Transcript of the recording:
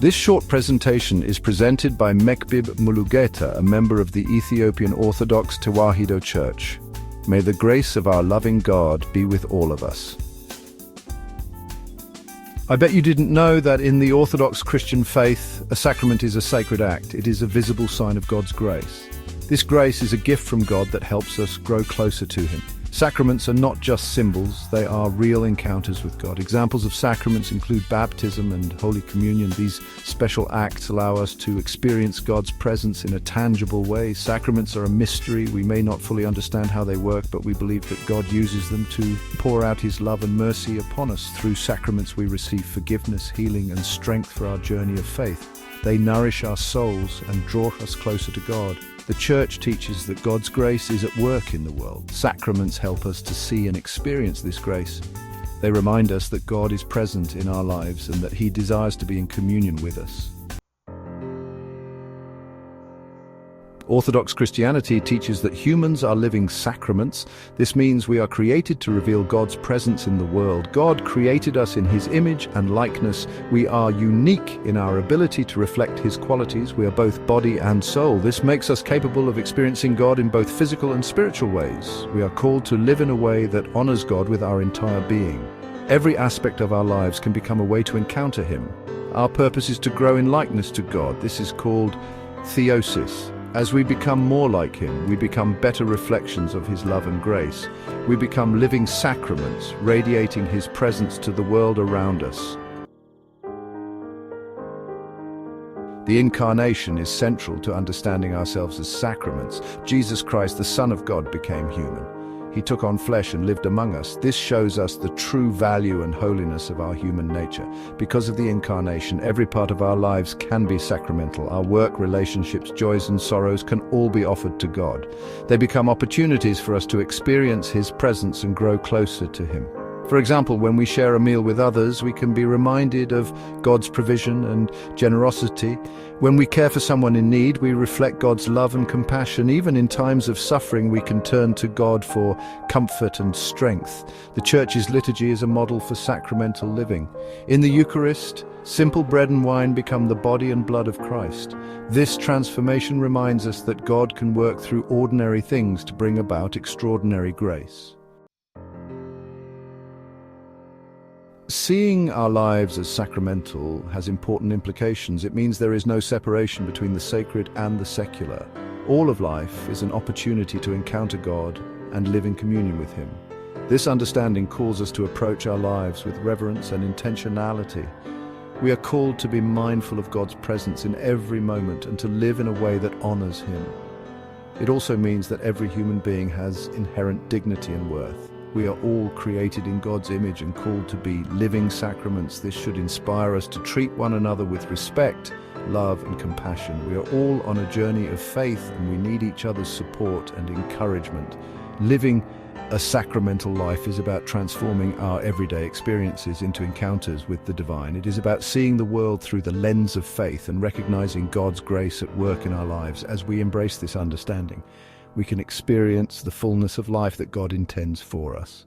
This short presentation is presented by Mekbib Mulugeta, a member of the Ethiopian Orthodox Tewahedo Church. May the grace of our loving God be with all of us. I bet you didn't know that in the Orthodox Christian faith, a sacrament is a sacred act. It is a visible sign of God's grace. This grace is a gift from God that helps us grow closer to Him. Sacraments are not just symbols, they are real encounters with God. Examples of sacraments include baptism and Holy Communion. These special acts allow us to experience God's presence in a tangible way. Sacraments are a mystery. We may not fully understand how they work, but we believe that God uses them to pour out His love and mercy upon us. Through sacraments we receive forgiveness, healing, and strength for our journey of faith. They nourish our souls and draw us closer to God. The Church teaches that God's grace is at work in the world. Sacraments help us to see and experience this grace. They remind us that God is present in our lives and that He desires to be in communion with us. Orthodox Christianity teaches that humans are living sacraments. This means we are created to reveal God's presence in the world. God created us in His image and likeness. We are unique in our ability to reflect His qualities. We are both body and soul. This makes us capable of experiencing God in both physical and spiritual ways. We are called to live in a way that honors God with our entire being. Every aspect of our lives can become a way to encounter Him. Our purpose is to grow in likeness to God. This is called theosis. As we become more like Him, we become better reflections of His love and grace. We become living sacraments, radiating His presence to the world around us. The Incarnation is central to understanding ourselves as sacraments. Jesus Christ, the Son of God, became human. He took on flesh and lived among us. This shows us the true value and holiness of our human nature. Because of the Incarnation, every part of our lives can be sacramental. Our work, relationships, joys and sorrows can all be offered to God. They become opportunities for us to experience His presence and grow closer to Him. For example, when we share a meal with others, we can be reminded of God's provision and generosity. When we care for someone in need, we reflect God's love and compassion. Even in times of suffering, we can turn to God for comfort and strength. The Church's liturgy is a model for sacramental living. In the Eucharist, simple bread and wine become the body and blood of Christ. This transformation reminds us that God can work through ordinary things to bring about extraordinary grace. Seeing our lives as sacramental has important implications. It means there is no separation between the sacred and the secular. All of life is an opportunity to encounter God and live in communion with Him. This understanding calls us to approach our lives with reverence and intentionality. We are called to be mindful of God's presence in every moment and to live in a way that honors Him. It also means that every human being has inherent dignity and worth. We are all created in God's image and called to be living sacraments. This should inspire us to treat one another with respect, love, and compassion. We are all on a journey of faith and we need each other's support and encouragement. Living a sacramental life is about transforming our everyday experiences into encounters with the divine. It is about seeing the world through the lens of faith and recognizing God's grace at work in our lives. As we embrace this understanding, we can experience the fullness of life that God intends for us.